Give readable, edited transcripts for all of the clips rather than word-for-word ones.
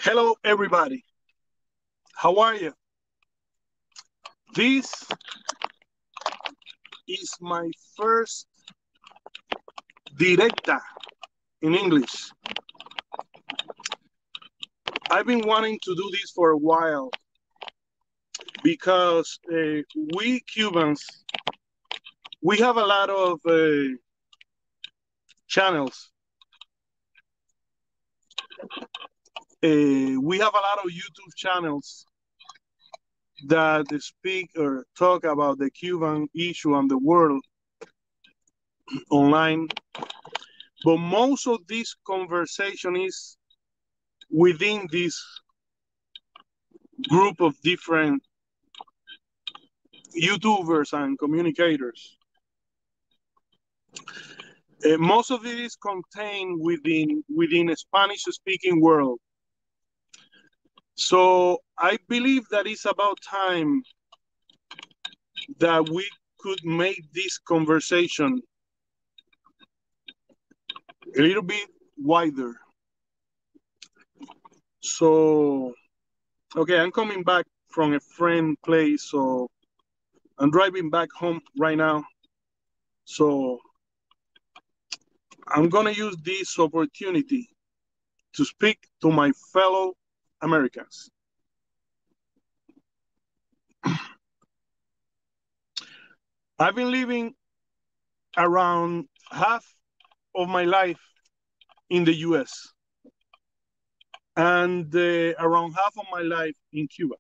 Hello, everybody. How are you? This is my first directa in English. I've been wanting to do this for a while because we Cubans, we have a lot of channels. We have a lot of YouTube channels that speak or talk about the Cuban issue and the world online. But most of this conversation is within this group of different YouTubers and communicators. Most of it is contained within a Spanish-speaking world. So I believe that it's about time that we could make this conversation a little bit wider. So, okay, I'm coming back from a friend place, so I'm driving back home right now. So I'm gonna use this opportunity to speak to my fellow Americans. I've been living around half of my life in the US and around half of my life in Cuba.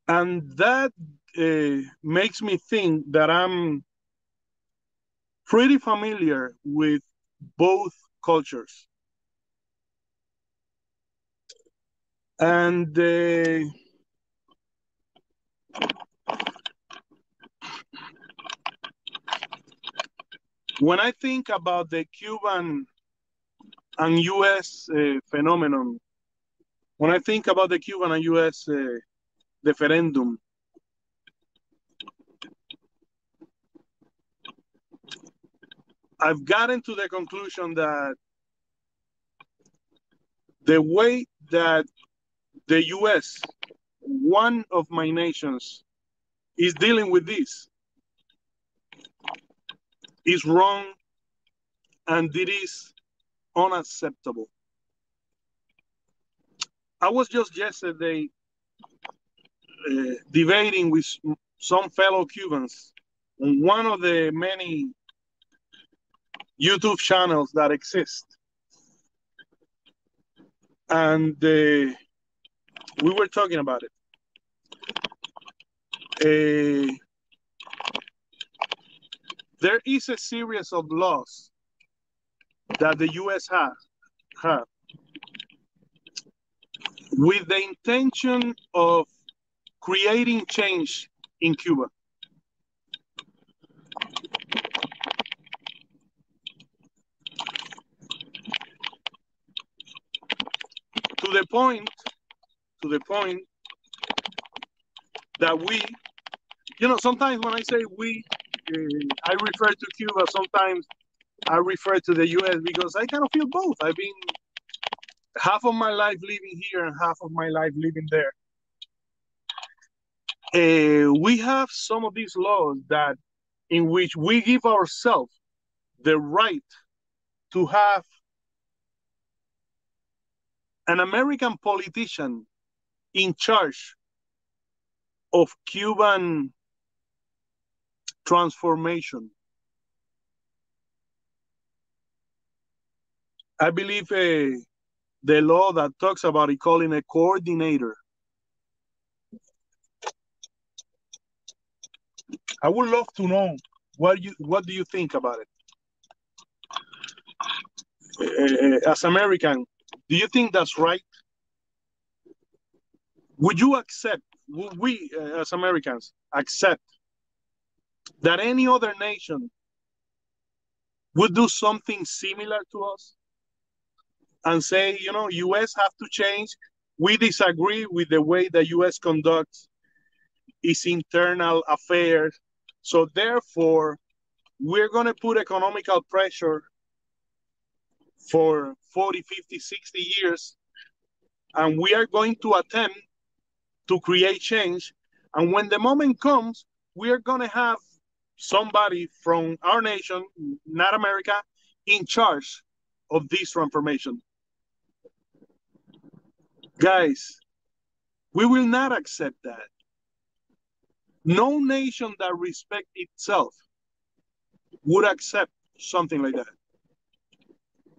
And that makes me think that I'm pretty familiar with both cultures. And when I think about the Cuban and US phenomenon, when I think about the Cuban and US referendum, I've gotten to the conclusion that the way that the US, one of my nations, is dealing with this is wrong and it is unacceptable. I was just yesterday debating with some fellow Cubans on one of the many YouTube channels that exist. And we were talking about it. There is a series of laws that the US have with the intention of creating change in Cuba. To the point that we, sometimes when I say we, I refer to Cuba. Sometimes I refer to the US because I kind of feel both. I've been half of my life living here and half of my life living there. We have some of these laws that in which we give ourselves the right to have an American politician in charge of Cuban transformation. I believe the law that talks about it calling a coordinator. I would love to know what do you think about it? As American, do you think that's right? Would you accept, would we as Americans accept that any other nation would do something similar to us and say, US have to change. We disagree with the way the US conducts its internal affairs. So therefore, we're going to put economical pressure for 40, 50, 60 years, and we are going to attempt to create change. And when the moment comes, we are going to have somebody from our nation, not America, in charge of this transformation. Guys, we will not accept that. No nation that respects itself would accept something like that.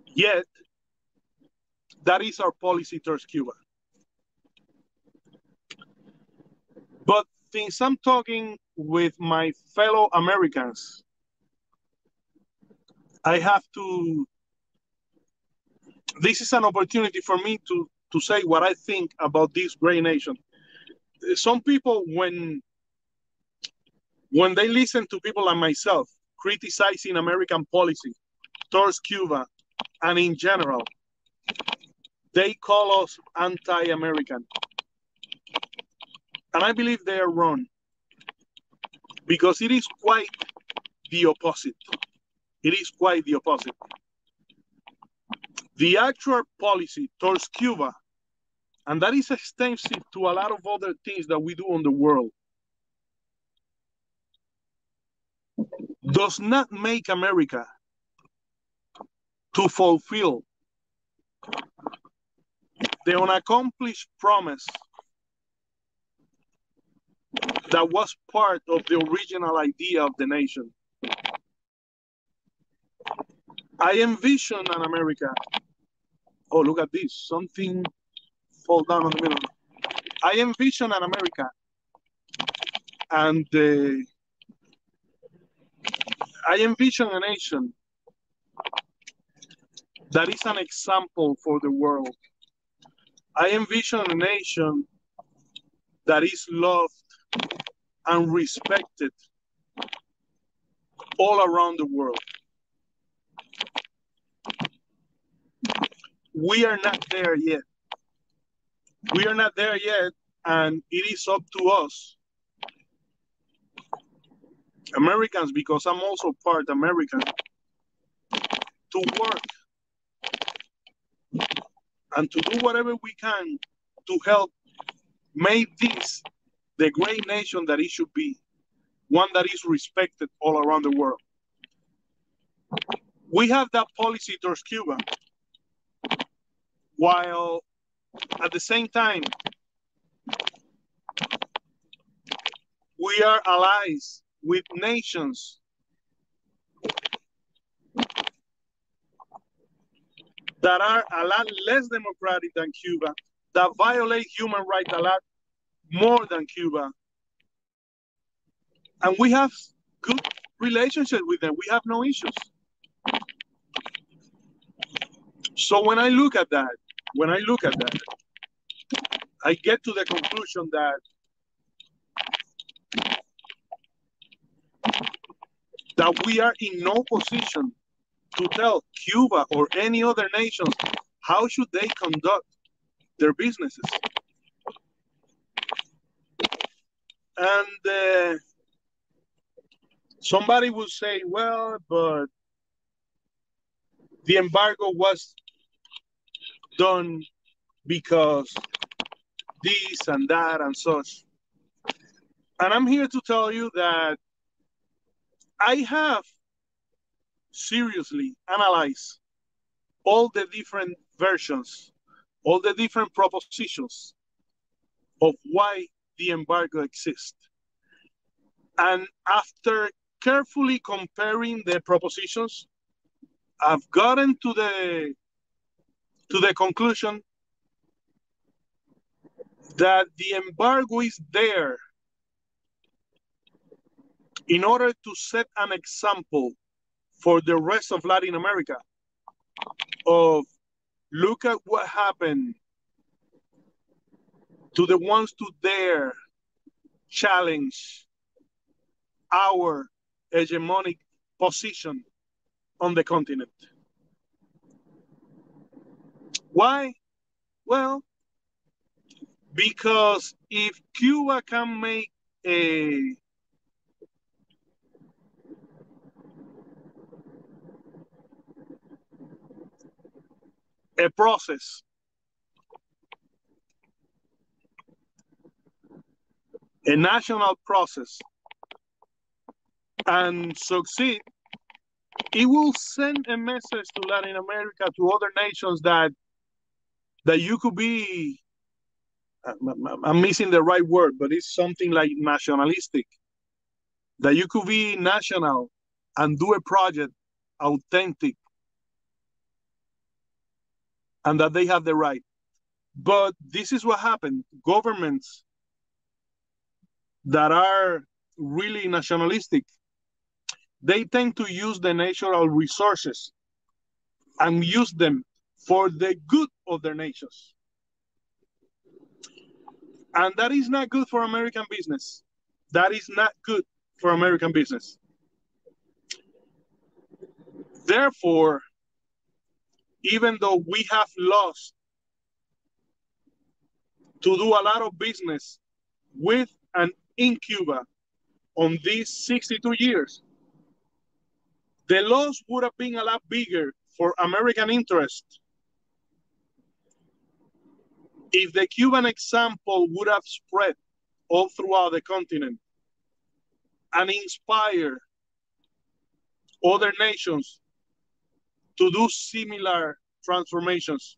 Yet, that is our policy towards Cuba. But since I'm talking with my fellow Americans, I have to, this is an opportunity for me to say what I think about this great nation. Some people, when they listen to people like myself criticizing American policy towards Cuba and in general, they call us anti-American. And I believe they are wrong, because it is quite the opposite. It is quite the opposite. The actual policy towards Cuba, and that is extensive to a lot of other things that we do on the world, does not make America to fulfill the unaccomplished promise that was part of the original idea of the nation. I envision an America. Oh, look at this. Something fall down on the middle. I envision an America, and I envision a nation that is an example for the world. I envision a nation that is loved and respected all around the world. We are not there yet. We are not there yet, and it is up to us, Americans, because I'm also part American, to work and to do whatever we can to help make this the great nation that it should be, one that is respected all around the world. We have that policy towards Cuba, while at the same time, we are allies with nations that are a lot less democratic than Cuba, that violate human rights a lot more than Cuba. And we have good relationship with them. We have no issues. So when I look at that, I get to the conclusion that we are in no position to tell Cuba or any other nations how should they conduct their businesses. And somebody will say, well, but the embargo was done because this and that and such. And I'm here to tell you that I have seriously analyzed all the different versions, all the different propositions of why the embargo exists. And after carefully comparing the propositions, I've gotten to the conclusion that the embargo is there in order to set an example for the rest of Latin America of look at what happened to the ones to dare challenge our hegemonic position on the continent. Why? Well, because if Cuba can make a a process, a national process, and succeed, it will send a message to Latin America, to other nations, that you could be, I'm missing the right word, but it's something like nationalistic, that you could be national and do a project authentic, and that they have the right. But this is what happened. Governments that are really nationalistic, they tend to use the natural resources and use them for the good of their nations. And that is not good for American business. That is not good for American business. Therefore, even though we have lost to do a lot of business with and in Cuba on these 62 years, the loss would have been a lot bigger for American interest if the Cuban example would have spread all throughout the continent and inspire other nations to do similar transformations.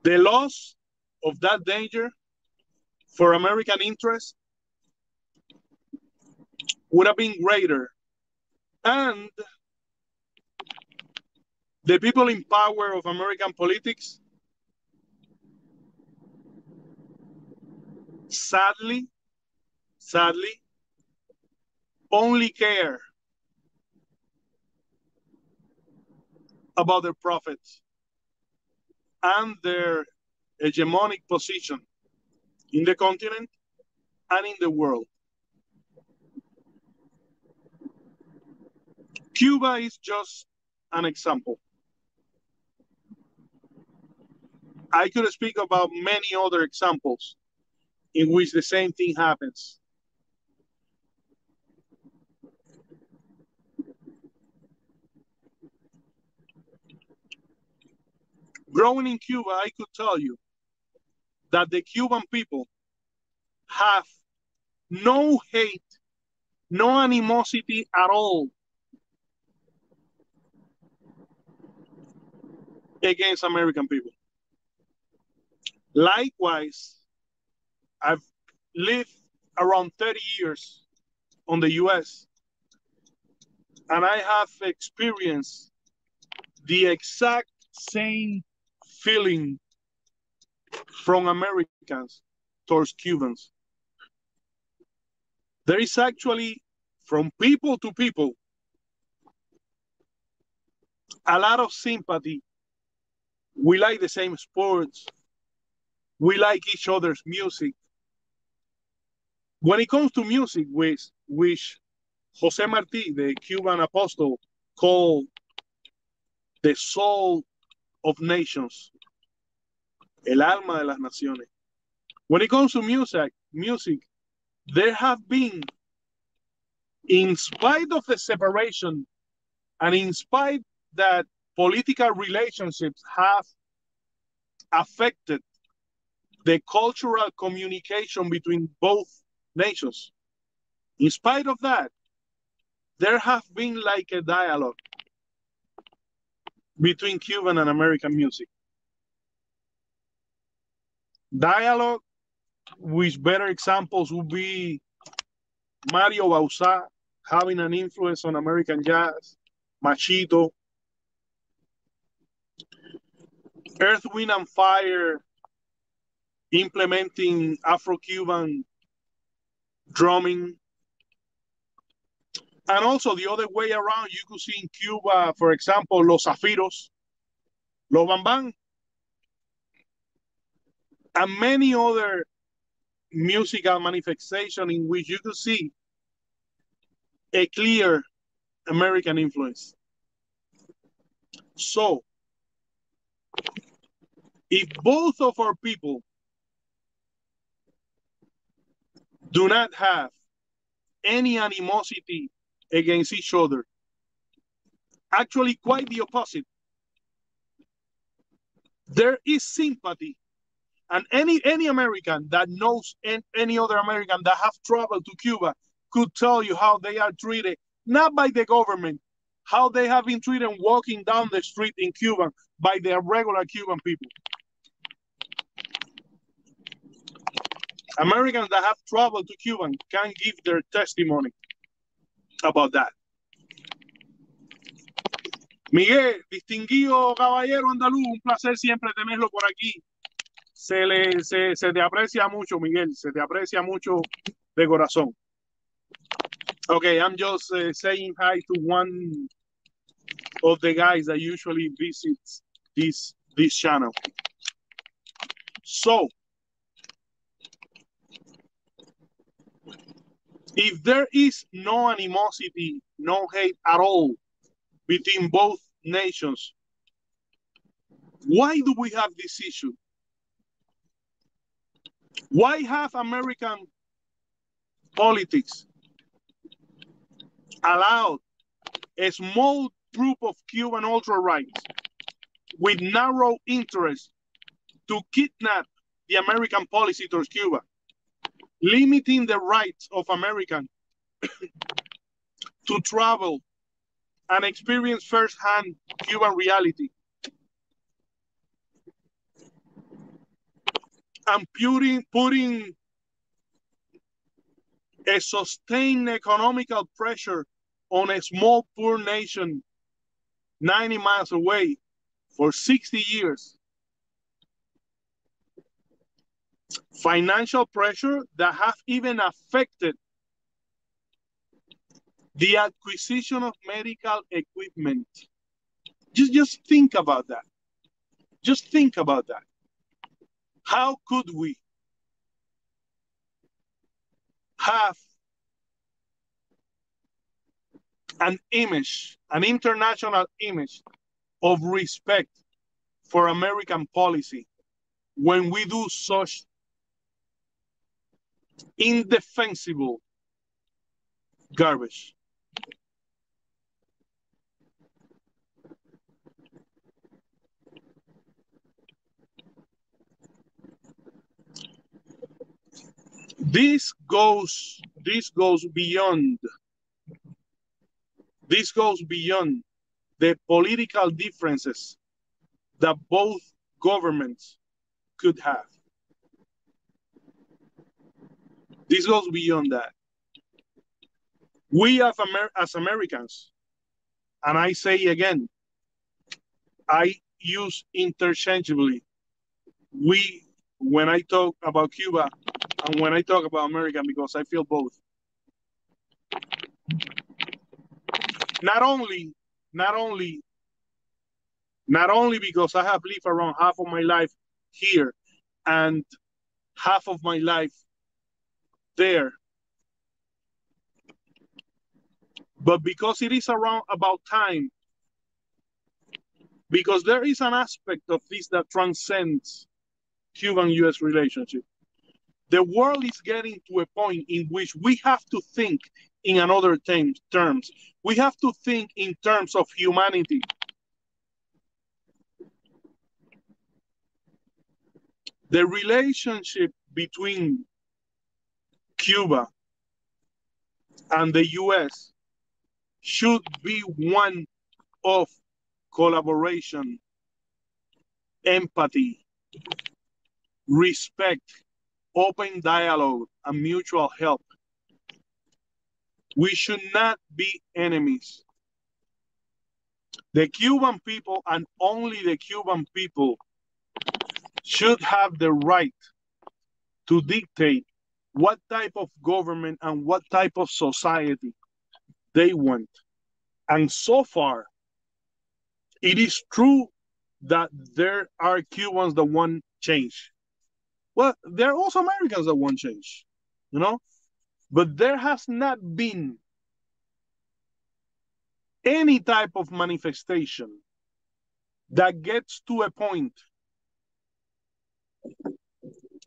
The loss of that danger for American interest would have been greater. And the people in power of American politics, sadly, only care about their profits and their hegemonic position in the continent and in the world. Cuba is just an example. I could speak about many other examples in which the same thing happens. Growing in Cuba, I could tell you that the Cuban people have no hate, no animosity at all against American people. Likewise, I've lived around 30 years on the US, and I have experienced the exact same feeling from Americans towards Cubans. There is actually, from people to people, a lot of sympathy. We like the same sports. We like each other's music. When it comes to music, which Jose Marti, the Cuban apostle, called the soul of nations, el alma de las naciones. When it comes to music, there have been, in spite of the separation and in spite that political relationships have affected the cultural communication between both nations, in spite of that, there have been like a dialogue between Cuban and American music. Dialogue, which better examples would be Mario Bauzá having an influence on American jazz, Machito, Earth, Wind, and Fire implementing Afro-Cuban drumming. And also the other way around, you could see in Cuba, for example, Los Zafiros, Los Bambán, and many other musical manifestations in which you could see a clear American influence. So, if both of our people do not have any animosity against each other, actually quite the opposite, there is sympathy. And any American that knows any other American that have traveled to Cuba could tell you how they are treated, not by the government, how they have been treated walking down the street in Cuba by the regular Cuban people. Americans that have traveled to Cuba can give their testimony about that. Miguel, distinguido caballero andaluz, un placer siempre tenerlo por aquí. Se te aprecia mucho, Miguel, se te aprecia mucho de corazón. Okay, I'm just saying hi to one of the guys that usually visits this channel. So, if there is no animosity, no hate at all between both nations, why do we have this issue? Why have American politics allowed a small group of Cuban ultra-rights with narrow interests to kidnap the American policy towards Cuba, limiting the rights of Americans to travel and experience firsthand Cuban reality, and putting a sustained economical pressure on a small poor nation 90 miles away for 60 years. Financial pressure that have even affected the acquisition of medical equipment. Just think about that. Just think about that. How could we have an image, an international image of respect for American policy when we do such indefensible garbage? This goes beyond the political differences that both governments could have. This goes beyond that. We have as Americans, and I say again, I use interchangeably we when I talk about Cuba and when I talk about America, because I feel both. Not only because I have lived around half of my life here and half of my life there, but because it is around about time, because there is an aspect of this that transcends Cuban-US relationship. The world is getting to a point in which we have to think in another terms. We have to think in terms of humanity. The relationship between Cuba and the US should be one of collaboration, empathy, respect, open dialogue, and mutual help. We should not be enemies. The Cuban people, and only the Cuban people, should have the right to dictate what type of government and what type of society they want. And so far, it is true that there are Cubans that want change. Well, there are also Americans that want change, you know? But there has not been any type of manifestation that gets to a point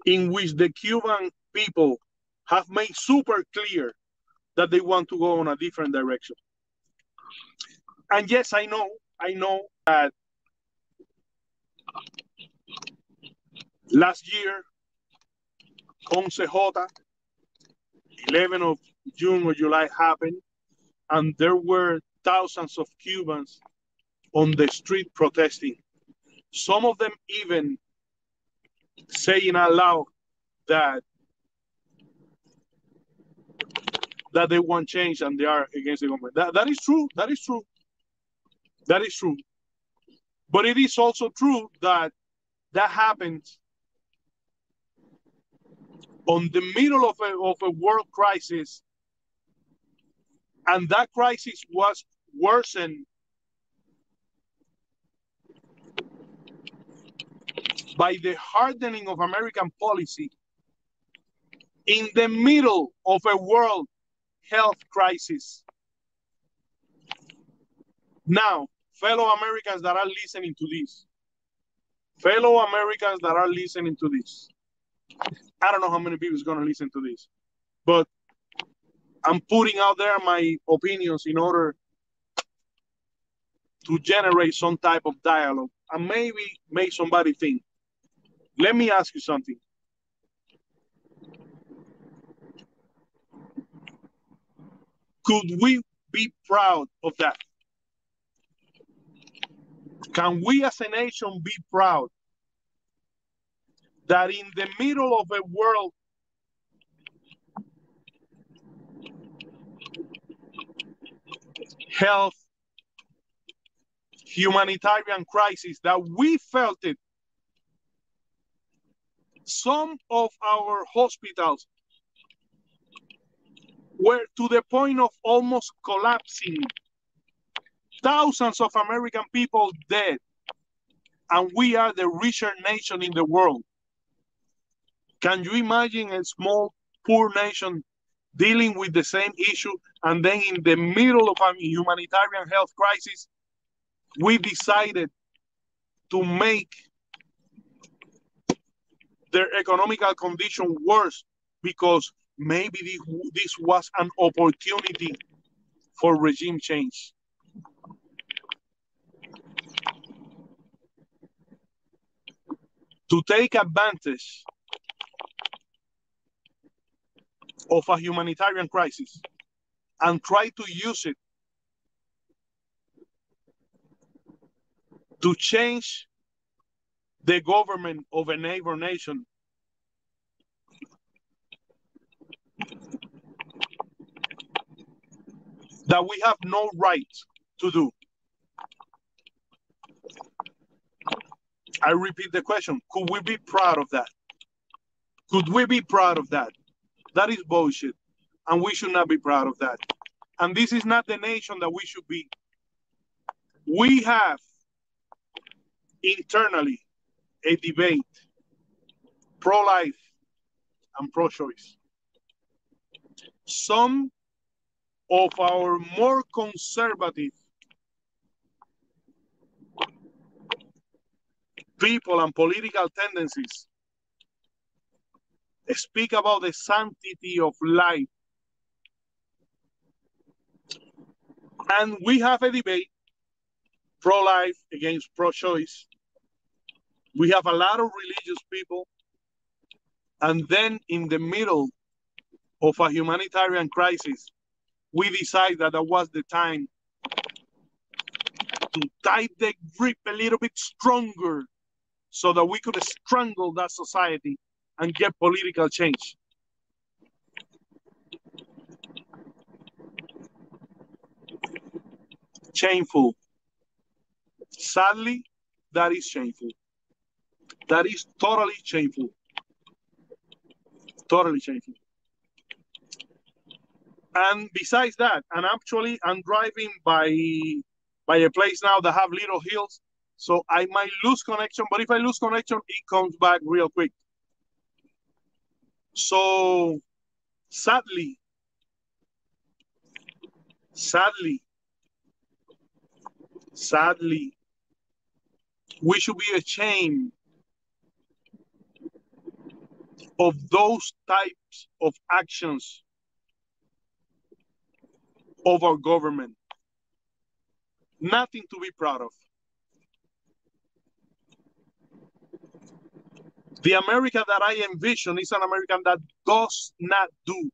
in which the Cuban people have made super clear that they want to go in a different direction. And yes, I know that Last year, 11J, 11 of June or July happened, and there were thousands of Cubans on the street protesting. Some of them even saying out loud that they want change and they are against the government. That is true. That is true. That is true. But it is also true that happened on the middle of a world crisis, and that crisis was worsened by the hardening of American policy in the middle of a world health crisis. Now, fellow Americans that are listening to this, I don't know how many people is going to listen to this, but I'm putting out there my opinions in order to generate some type of dialogue and maybe make somebody think. Let me ask you something. Could we be proud of that? Can we as a nation be proud that in the middle of a world health humanitarian crisis that we felt it, some of our hospitals were to the point of almost collapsing, thousands of American people dead, and we are the richer nation in the world? Can you imagine a small, poor nation dealing with the same issue, and then in the middle of a humanitarian health crisis, we decided to make their economical condition worse because maybe this was an opportunity for regime change? To take advantage of a humanitarian crisis and try to use it to change the government of a neighbor nation that we have no right to do. I repeat the question. Could we be proud of that? Could we be proud of that? That is bullshit. And we should not be proud of that. And this is not the nation that we should be. We have internally a debate, pro-life and pro-choice. Some of our more conservative people and political tendencies speak about the sanctity of life. And we have a debate, pro-life against pro-choice. We have a lot of religious people. And then in the middle of a humanitarian crisis, we decide that was the time to tighten the grip a little bit stronger so that we could strangle that society and get political change. Shameful. Sadly, that is shameful. That is totally shameful. Totally shameful. And besides that, and actually I'm driving by a place now that have little hills, so I might lose connection, but if I lose connection, it comes back real quick. So sadly, we should be ashamed of those types of actions of our government. Nothing to be proud of. The America that I envision is an American that does not do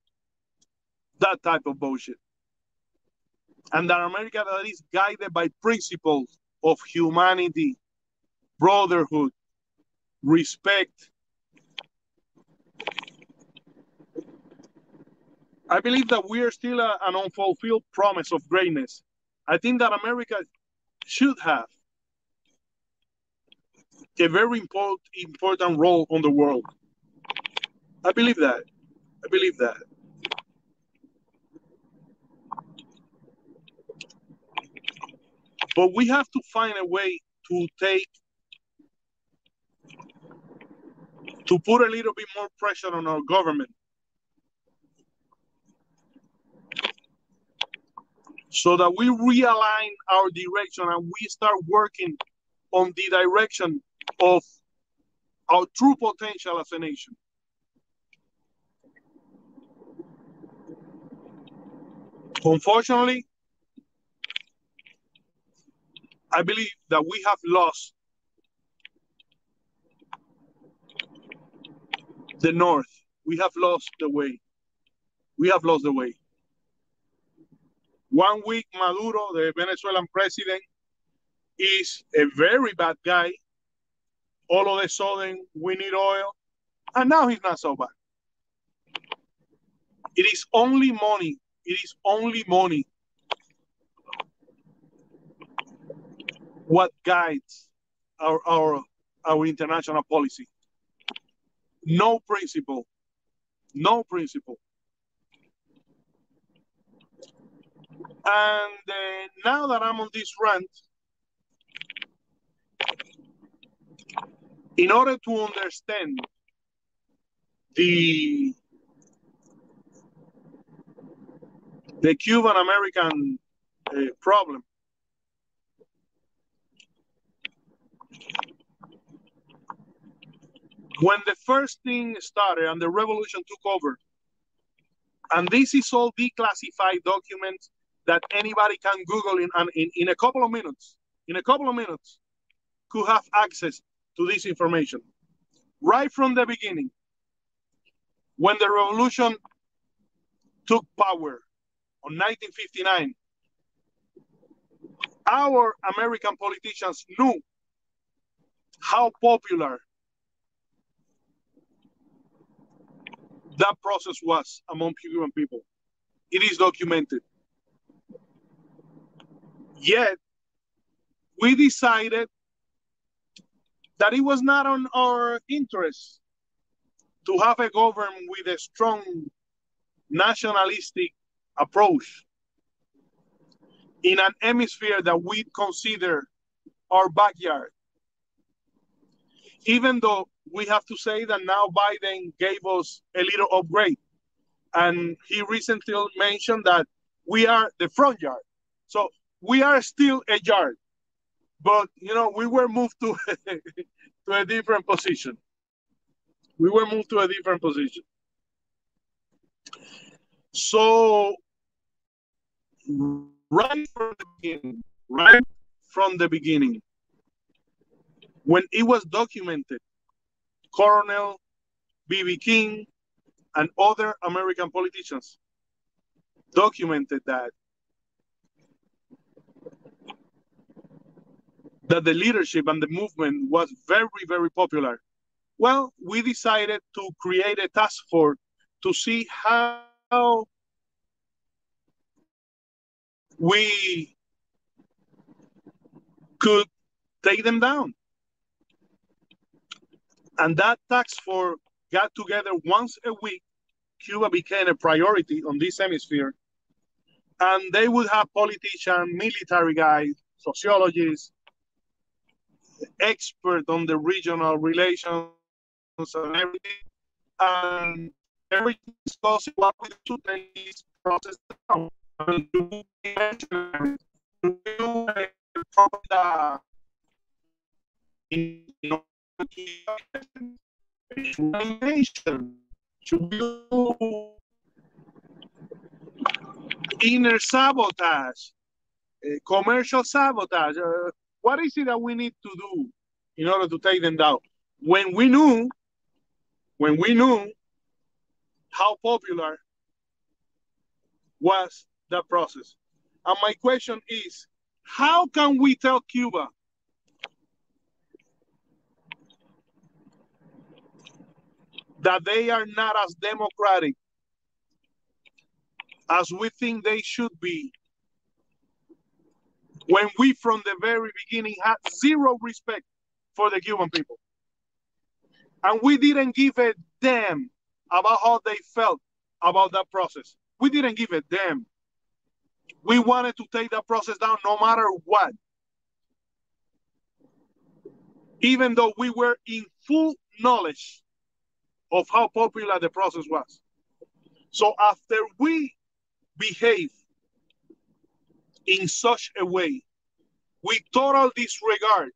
that type of bullshit. And that America that is guided by principles of humanity, brotherhood, respect. I believe that we are still an unfulfilled promise of greatness. I think that America should have a very important role on the world. I believe that. I believe that. But we have to find a way to put a little bit more pressure on our government so that we realign our direction and we start working on the direction of our true potential as a nation. Unfortunately, I believe that we have lost the North. We have lost the way. We have lost the way. 1 week, Maduro, the Venezuelan president, is a very bad guy. All of a sudden, we need oil. And now he's not so bad. It is only money. It is only money what guides our international policy. No principle. No principle. And now that I'm on this rant, in order to understand the Cuban American problem, when the first thing started and the revolution took over, and this is all declassified documents that anybody can Google in a couple of minutes, could have access to this information. Right from the beginning, when the revolution took power on 1959, our American politicians knew how popular that process was among Cuban people. It is documented. Yet, we decided that it was not on our interest to have a government with a strong nationalistic approach in an hemisphere that we consider our backyard. Even though we have to say that now Biden gave us a little upgrade. And he recently mentioned that we are the front yard. So we are still a yard. But, we were moved to, to a different position. We were moved to a different position. So right from the beginning, when it was documented, Colonel B.B. King and other American politicians documented that the leadership and the movement was very, very popular. Well, we decided to create a task force to see how we could take them down. And that task force got together once a week. Cuba became a priority on this hemisphere. And they would have politicians, military guys, sociologists, experts on the regional relations and everything. And everything discussing what we do to take this process down. I mean, inner sabotage, commercial sabotage. What is it that we need to do in order to take them down? When we knew when we knew how popular was that process. And my question is, how can we tell Cuba that they are not as democratic as we think they should be when we from the very beginning had zero respect for the Cuban people? And we didn't give a damn about how they felt about that process. We didn't give a damn. We wanted to take that process down no matter what. Even though we were in full knowledge of how popular the process was. So after we behave in such a way, with total disregard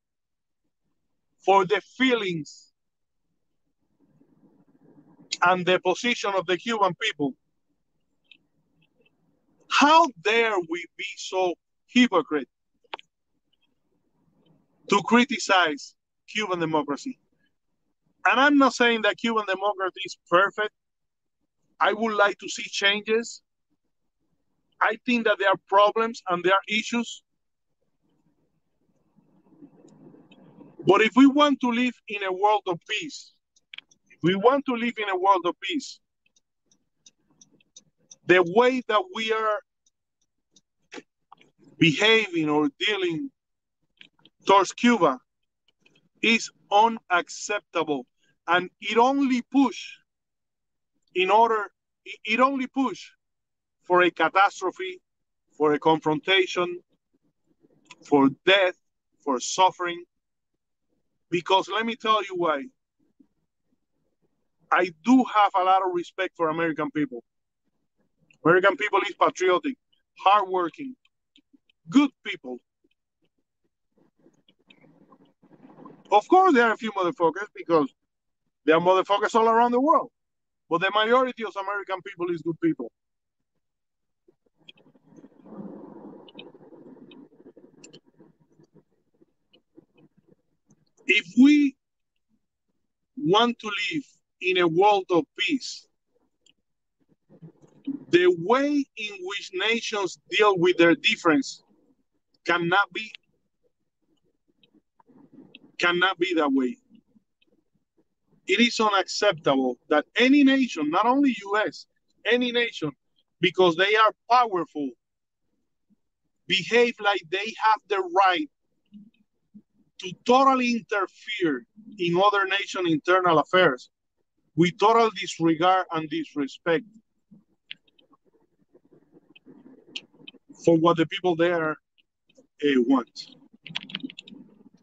for the feelings and the position of the Cuban people, how dare we be so hypocrite to criticize Cuban democracy? And I'm not saying that Cuban democracy is perfect. I would like to see changes. I think that there are problems and there are issues. But if we want to live in a world of peace, if we want to live in a world of peace, the way that we are behaving or dealing towards Cuba is unacceptable. And it only push for a catastrophe, for a confrontation, for death, for suffering. Because let me tell you why. I do have a lot of respect for American people. American people is patriotic, hardworking, good people. Of course, there are a few motherfuckers because there are motherfuckers all around the world. But the majority of American people is good people. If we want to live in a world of peace, the way in which nations deal with their difference cannot be that way. It is unacceptable that any nation, not only US, any nation, because they are powerful, behave like they have the right to totally interfere in other nations' internal affairs with total disregard and disrespect for what the people there want.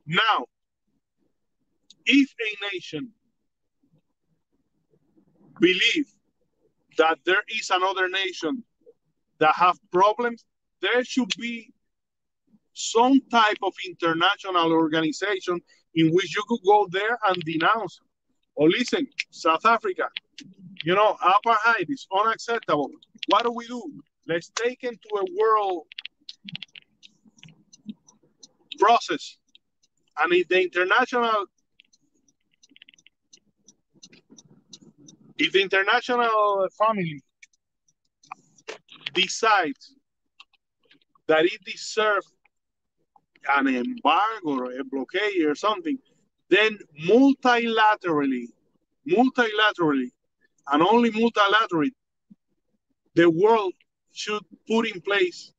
Now, if a nation believe that there is another nation that have problems, there should be some type of international organization in which you could go there and denounce. Or listen, South Africa, apartheid is unacceptable. What do? Let's take it to a world process. And if the international family decides that it deserves an embargo or a blockade or something, then multilaterally, and only multilaterally, the world should put in place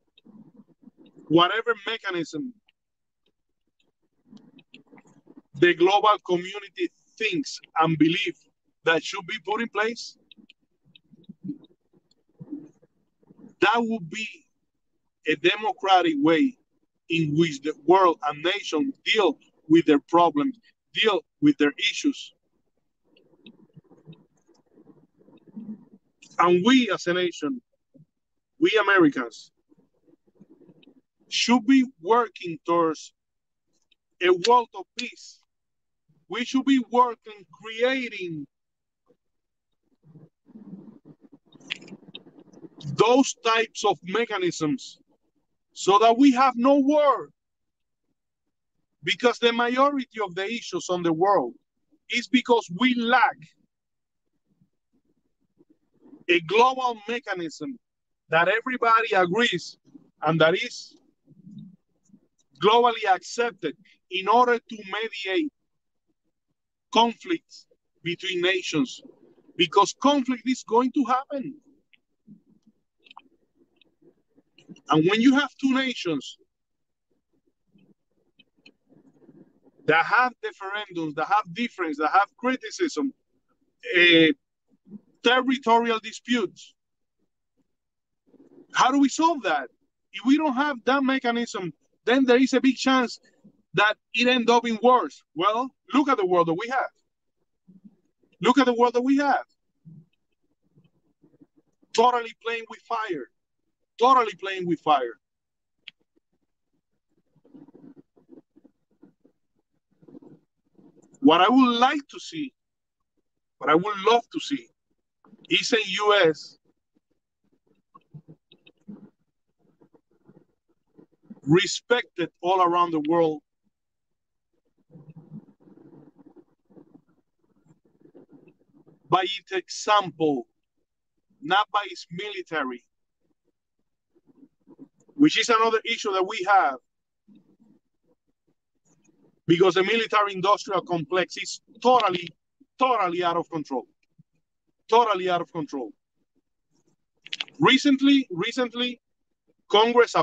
whatever mechanism the global community thinks and believes that should be put in place. That would be a democratic way in which the world and nations deal with their problems, deal with their issues. And we as a nation, we Americans, should be working towards a world of peace. We should be working, creating those types of mechanisms so that we have no war. Because the majority of the issues on the world is because we lack a global mechanism that everybody agrees and that is globally accepted in order to mediate conflicts between nations, because conflict is going to happen. And when you have two nations that have referendums, that have difference, that have criticism, uh, territorial disputes, how do we solve that? If we don't have that mechanism, then there is a big chance that it ends up in wars. Well, look at the world that we have. Look at the world that we have. Totally playing with fire. Totally playing with fire. What I would like to see, what I would love to see, is a U.S. respected all around the world by its example, not by its military, which is another issue that we have, because the military industrial complex is totally out of control. Totally out of control. Recently, Congress,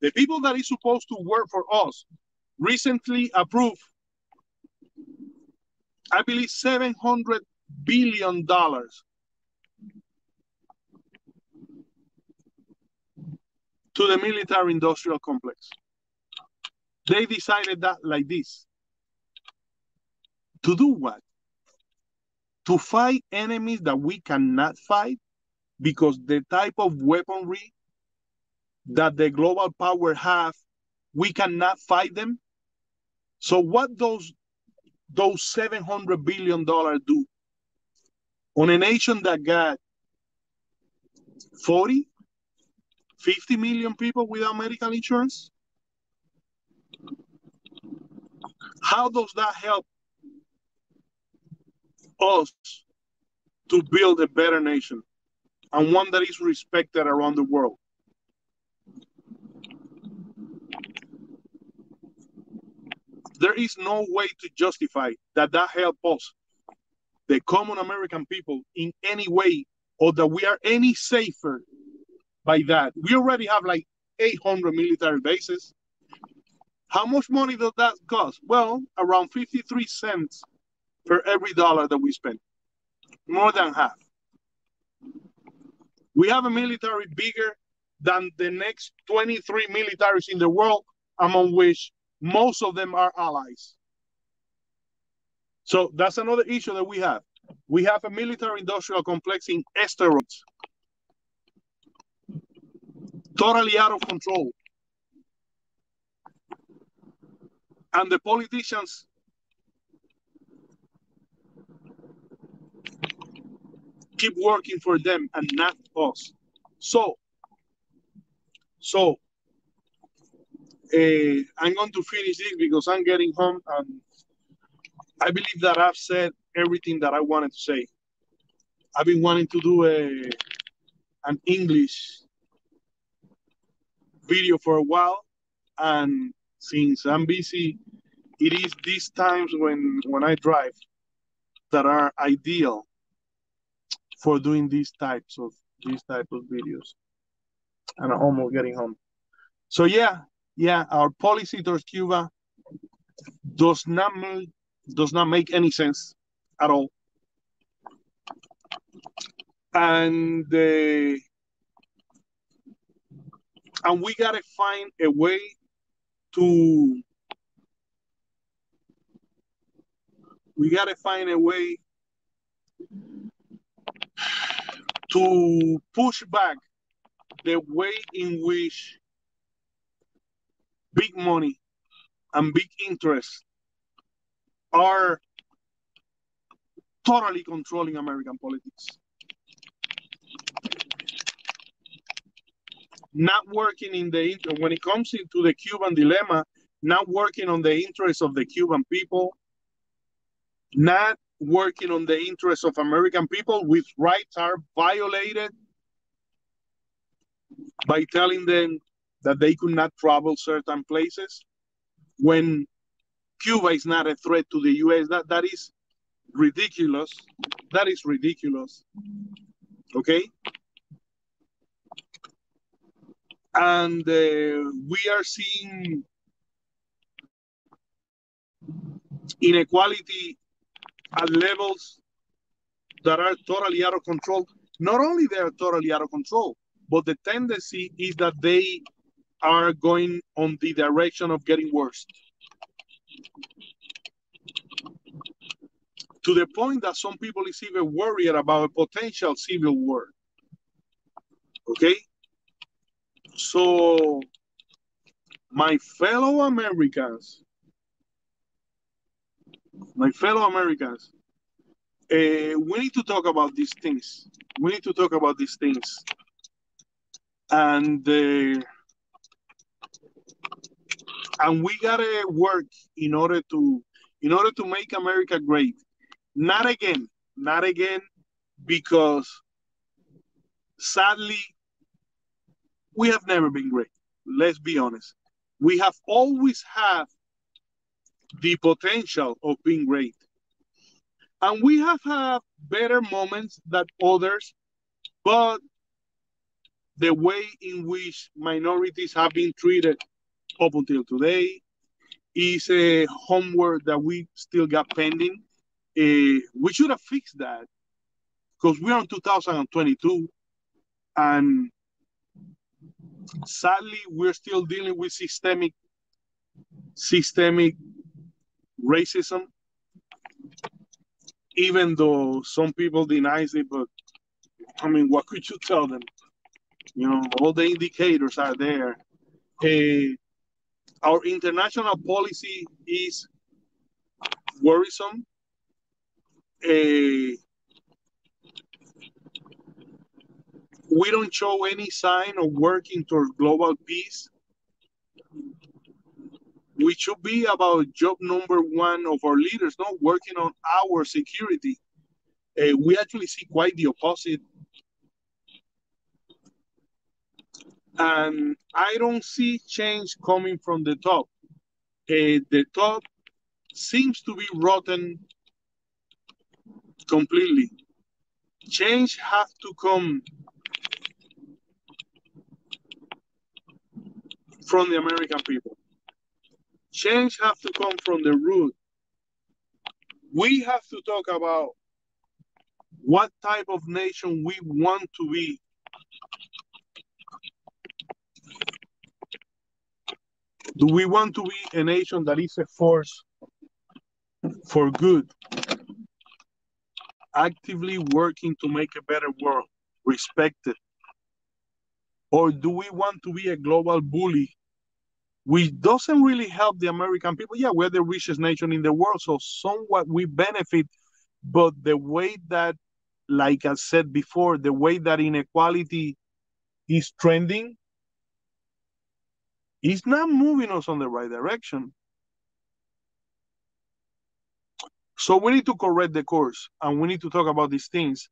the people that is supposed to work for us, recently approved, I believe, $700 billion to the military industrial complex. They decided that like this. To do what? To fight enemies that we cannot fight, because the type of weaponry that the global power have, we cannot fight them. So what those $700 billion do on a nation that got 40, 50 million people without medical insurance? How does that help us to build a better nation and one that is respected around the world? There is no way to justify that help us, the common American people, in any way, or that we are any safer by that. We already have like 800 military bases. How much money does that cost? Well, around 53 cents per every dollar that we spend. More than half. We have a military bigger than the next 23 militaries in the world, among which most of them are allies. So that's another issue that we have. We have a military industrial complex in steroids, totally out of control. And the politicians keep working for them and not us. So I'm going to finish this because I'm getting home, and I believe that I've said everything that I wanted to say. I've been wanting to do an English video for a while, and since I'm busy, it is these times when I drive that are ideal for doing these type of videos. And I'm almost getting home. So yeah, our policy towards Cuba does not make any sense at all. And we gotta find a way to push back the way in which big money and big interests are totally controlling American politics. Not working when it comes into the Cuban dilemma, not working on the interests of the Cuban people, not working on the interests of American people, with rights are violated by telling them that they could not travel certain places when Cuba is not a threat to the U.S. That is ridiculous. That is ridiculous. Okay? And we are seeing inequality at levels that are totally out of control. Not only they are totally out of control, but the tendency is that they are going on the direction of getting worse. To the point that some people is even worried about a potential civil war. Okay? So, my fellow Americans, we need to talk about these things. We need to talk about these things. And we gotta work in order to make America great. Not again, because sadly we have never been great. Let's be honest. We have always had the potential of being great, and we have had better moments than others. But the way in which minorities have been treated up until today is a homework that we still got pending. We should have fixed that because we're in 2022, and sadly, we're still dealing with systemic racism, even though some people denies it. But I mean, what could you tell them? All the indicators are there. Our international policy is worrisome. We don't show any sign of working towards global peace. We should be about job number one of our leaders, not working on our security. We actually see quite the opposite. And I don't see change coming from the top. The top seems to be rotten completely. Change has to come from the American people. Change has to come from the root. We have to talk about what type of nation we want to be. Do we want to be a nation that is a force for good, actively working to make a better world, respected? Or do we want to be a global bully, which doesn't really help the American people? Yeah, we're the richest nation in the world, so somewhat we benefit, but the way that, like I said before, the way that inequality is trending is not moving us on the right direction. So we need to correct the course, and we need to talk about these things.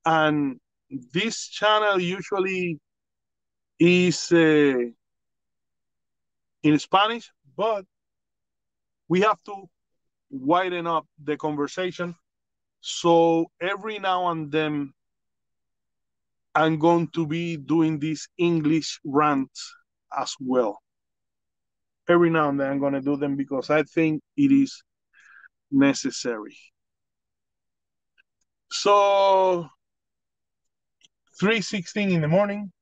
And this channel usually is in Spanish, but we have to widen up the conversation. So every now and then, I'm going to be doing these English rants as well. Every now and then, I'm going to do them because I think it is necessary. So 3:16 in the morning.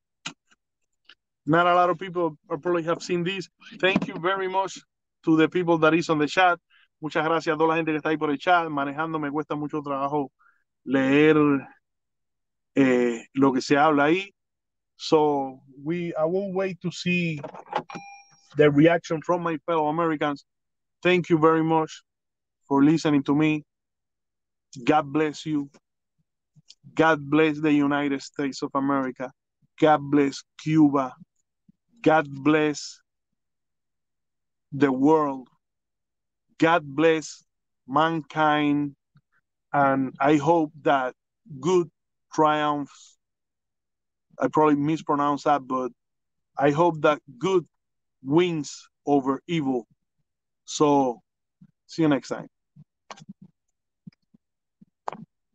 Not a lot of people probably have seen this. Thank you very much to the people that is on the chat. Muchas gracias a toda la gente que está ahí por el chat. Manejando me cuesta mucho trabajo leer lo que se habla ahí. So I will wait to see the reaction from my fellow Americans. Thank you very much for listening to me. God bless you. God bless the United States of America. God bless Cuba. God bless the world. God bless mankind And I hope that good triumphs. I probably mispronounced that, but I hope that good wins over evil. So see you next time.